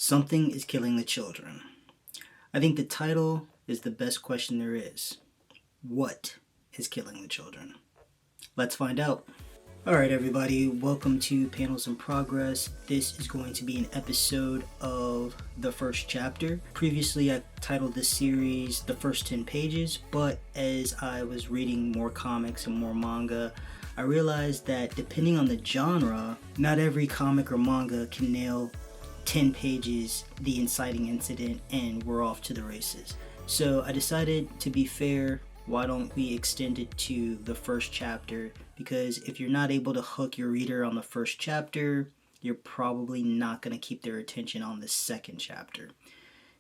Something is killing the children. I think the title is the best question there is. What is killing the children? Let's find out. Alright everybody, welcome to Panels in Progress. This is going to be an episode of the first chapter. Previously I titled this series The First 10 Pages, but as I was reading more comics and more manga, I realized that depending on the genre, not every comic or manga can nail 10 pages, the inciting incident, and we're off to the races. So I decided, to be fair, why don't we extend it to the first chapter? Because if you're not able to hook your reader on the first chapter, you're probably not going to keep their attention on the second chapter.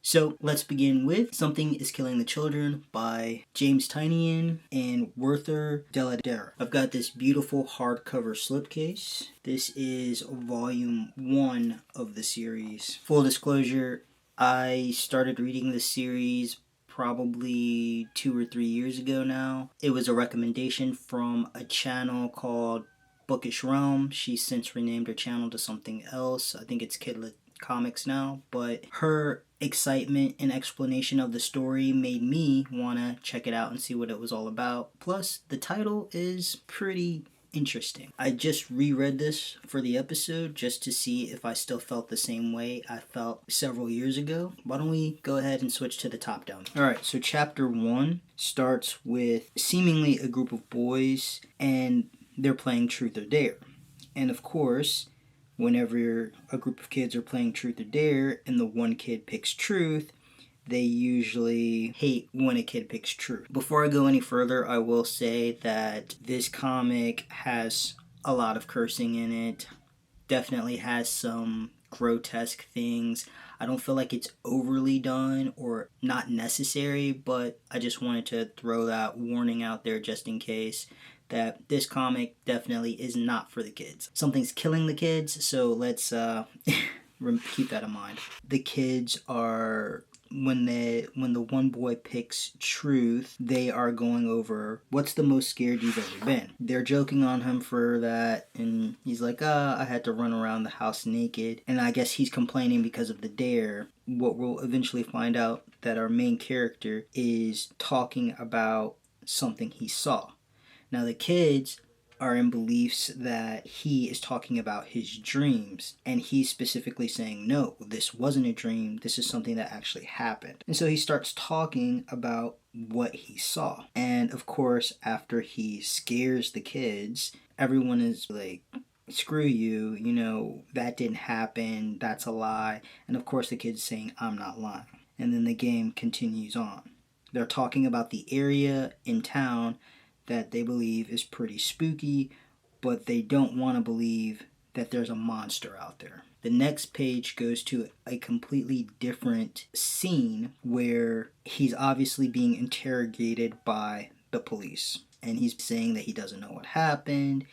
So let's begin with Something is Killing the Children by James Tynion and Werther Dell'Edera. I've got this beautiful hardcover slipcase. This is volume 1 of the series. Full disclosure, I started reading this series probably 2 or 3 years ago now. It was a recommendation from a channel called Bookish Realm. She's since renamed her channel to something else. I think it's Kidlit Comics now, but her excitement and explanation of the story made me want to check it out and see what it was all about. Plus, the title is pretty interesting. I just reread this for the episode just to see if I still felt the same way I felt several years ago. Why don't we go ahead and switch to the top down? Alright, so chapter 1 starts with seemingly a group of boys and they're playing Truth or Dare. And of course, whenever a group of kids are playing Truth or Dare and the one kid picks Truth, they usually hate when a kid picks Truth. Before I go any further, I will say that this comic has a lot of cursing in it. Definitely has some grotesque things. I don't feel like it's overly done or not necessary, but I just wanted to throw that warning out there just in case that this comic definitely is not for the kids. Something's killing the kids, so let's keep that in mind. The kids are, when the one boy picks Truth, they are going over what's the most scared you've ever been. They're joking on him for that, and he's like, I had to run around the house naked. And I guess he's complaining because of the dare. What we'll eventually find out that our main character is talking about something he saw. Now the kids are in beliefs that he is talking about his dreams, and he's specifically saying, no, this wasn't a dream, this is something that actually happened. And so he starts talking about what he saw. And of course, after he scares the kids, everyone is like, screw you, that didn't happen, that's a lie. And of course the kid's saying, I'm not lying. And then the game continues on. They're talking about the area in town that they believe is pretty spooky, but they don't want to believe that there's a monster out there. The next page goes to a completely different scene where he's obviously being interrogated by the police. And he's saying that he doesn't know what happened,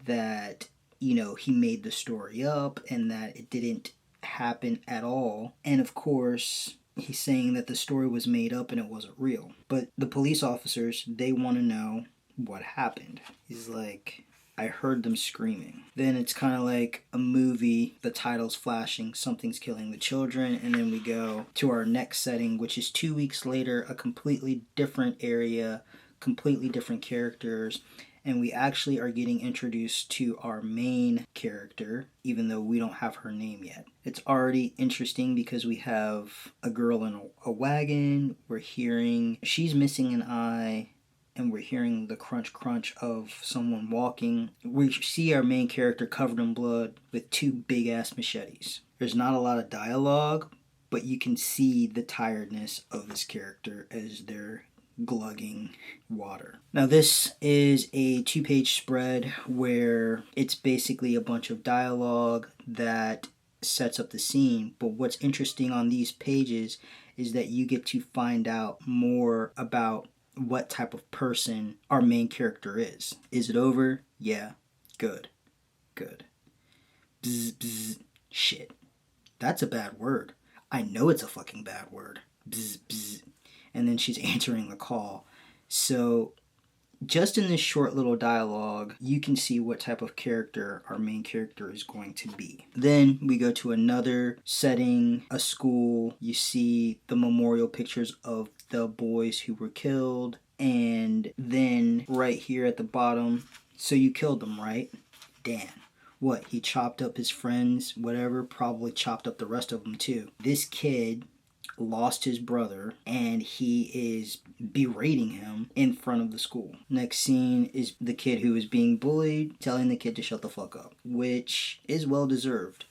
that, he made the story up, and that it didn't happen at all. And of course, he's saying that the story was made up and it wasn't real. But the police officers, they want to know what happened. He's like, I heard them screaming. Then it's kind of like a movie, the title's flashing, Something's Killing the Children, and then we go to our next setting, which is 2 weeks later, a completely different area, completely different characters, and we actually are getting introduced to our main character, even though we don't have her name yet. It's already interesting because we have a girl in a wagon, we're hearing she's missing an eye, and we're hearing the crunch of someone walking. We see our main character covered in blood with 2 big-ass machetes. There's not a lot of dialogue, but you can see the tiredness of this character as they're glugging water. Now this is a 2-page spread where it's basically a bunch of dialogue that sets up the scene, but what's interesting on these pages is that you get to find out more about what type of person our main character is. Is it over? Yeah. Good. Bzz, bzz. Shit. That's a bad word. I know it's a fucking bad word. Bzz, bzz. And then she's answering the call. So just in this short little dialogue, you can see what type of character our main character is going to be. Then we go to another setting, a school. You see the memorial pictures of the boys who were killed. And then right here at the bottom, so you killed them, right? Dan. What, he chopped up his friends, whatever, probably chopped up the rest of them too. This kid lost his brother and he is berating him in front of the school. Next scene is the kid who is being bullied telling the kid to shut the fuck up, which is well deserved.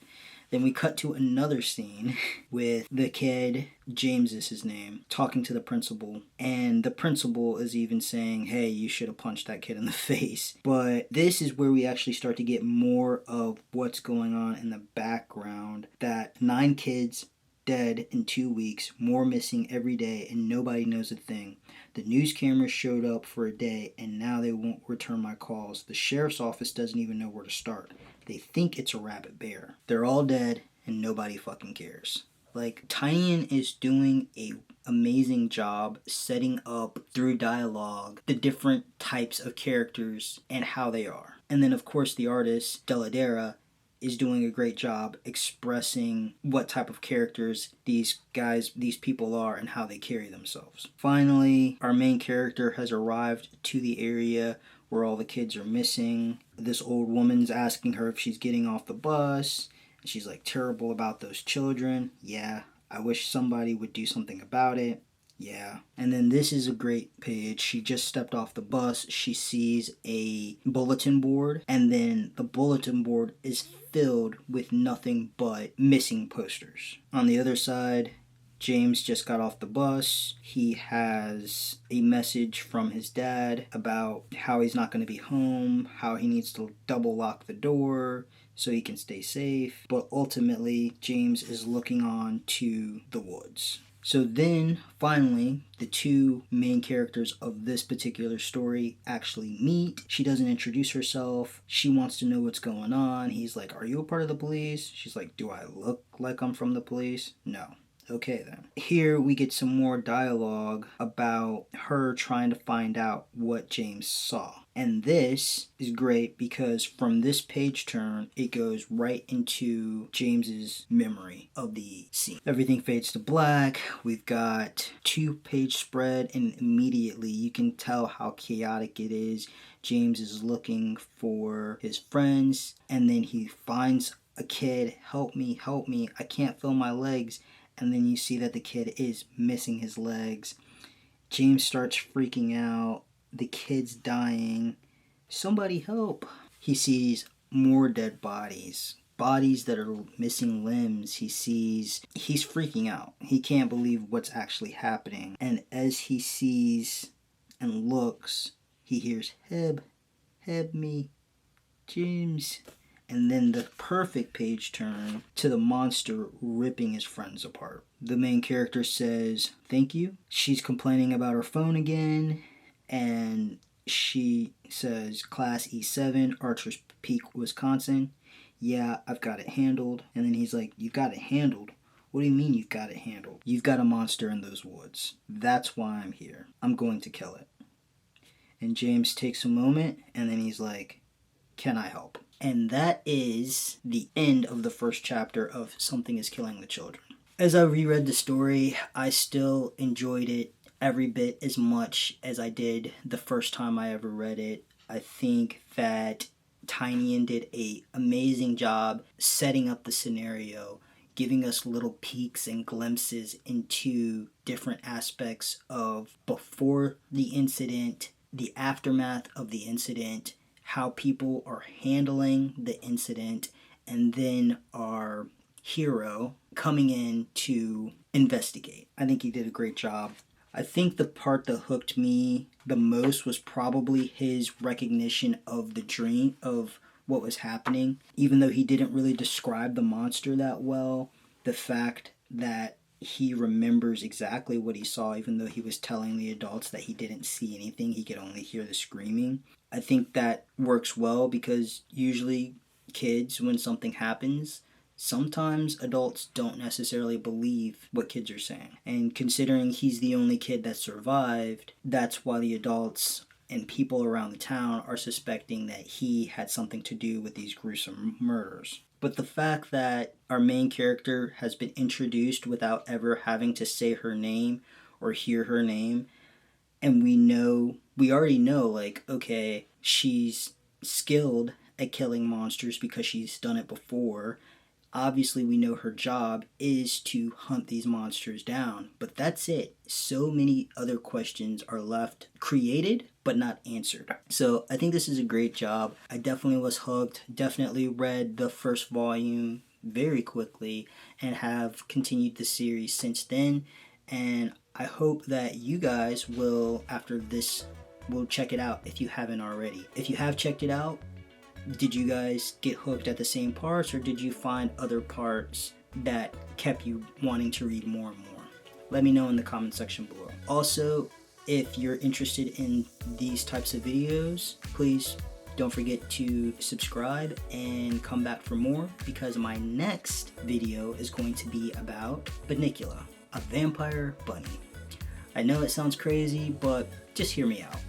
Then we cut to another scene with the kid, James is his name, talking to the principal. And the principal is even saying, hey, you should have punched that kid in the face. But this is where we actually start to get more of what's going on in the background. That 9 kids dead in 2 weeks, more missing every day, and nobody knows a thing. The news cameras showed up for a day, and now they won't return my calls. The sheriff's office doesn't even know where to start. They think it's a rabbit bear. They're all dead, and nobody fucking cares. Like, Tynion is doing a amazing job setting up through dialogue the different types of characters and how they are. And then, of course, the artist, Dell'Edera, is doing a great job expressing what type of characters these people are and how they carry themselves. Finally, our main character has arrived to the area where all the kids are missing. This old woman's asking her if she's getting off the bus. She's like, terrible about those children. Yeah, I wish somebody would do something about it. Yeah. And then this is a great page. She just stepped off the bus. She sees a bulletin board, and then the bulletin board is filled with nothing but missing posters. On the other side, James just got off the bus. He has a message from his dad about how he's not going to be home, how he needs to double lock the door so he can stay safe. But ultimately, James is looking on to the woods. So then, finally, the 2 main characters of this particular story actually meet. She doesn't introduce herself. She wants to know what's going on. He's like, are you a part of the police? She's like, do I look like I'm from the police? No. Okay then. Here we get some more dialogue about her trying to find out what James saw. And this is great because from this page turn, it goes right into James's memory of the scene. Everything fades to black. We've got 2-page spread, and immediately you can tell how chaotic it is. James is looking for his friends, and then he finds a kid. Help me, I can't feel my legs. And then you see that the kid is missing his legs. James starts freaking out. The kid's dying. Somebody help. He sees more dead bodies. Bodies that are missing limbs. He's freaking out. He can't believe what's actually happening. And as he sees and looks, he hears, help me, James. And then the perfect page turn to the monster ripping his friends apart. The main character says, thank you. She's complaining about her phone again. And she says, Class E7, Archer's Peak, Wisconsin. Yeah, I've got it handled. And then he's like, you've got it handled? What do you mean you've got it handled? You've got a monster in those woods. That's why I'm here. I'm going to kill it. And James takes a moment, and then he's like, can I help? And that is the end of the first chapter of Something is Killing the Children. As I reread the story, I still enjoyed it every bit as much as I did the first time I ever read it. I think that Tynion did an amazing job setting up the scenario, giving us little peeks and glimpses into different aspects of before the incident, the aftermath of the incident, how people are handling the incident, and then our hero coming in to investigate. I think he did a great job. I think the part that hooked me the most was probably his recognition of the dream, of what was happening. Even though he didn't really describe the monster that well, the fact that he remembers exactly what he saw, even though he was telling the adults that he didn't see anything, he could only hear the screaming. I think that works well because usually kids, when something happens, sometimes adults don't necessarily believe what kids are saying. And considering he's the only kid that survived, that's why the adults and people around the town are suspecting that he had something to do with these gruesome murders. But the fact that our main character has been introduced without ever having to say her name or hear her name, and we already know, like, okay, she's skilled at killing monsters because she's done it before. Obviously, we know her job is to hunt these monsters down, but that's it. So many other questions are left created, but not answered. So I think this is a great job. I definitely was hooked, definitely read the first volume very quickly, and have continued the series since then. And I hope that you guys will, after this, will check it out if you haven't already. If you have checked it out, did you guys get hooked at the same parts, or did you find other parts that kept you wanting to read more and more? Let me know in the comment section below. Also, if you're interested in these types of videos, please don't forget to subscribe and come back for more, because my next video is going to be about Bunnicula, a vampire bunny. I know it sounds crazy, but just hear me out.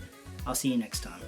I'll see you next time.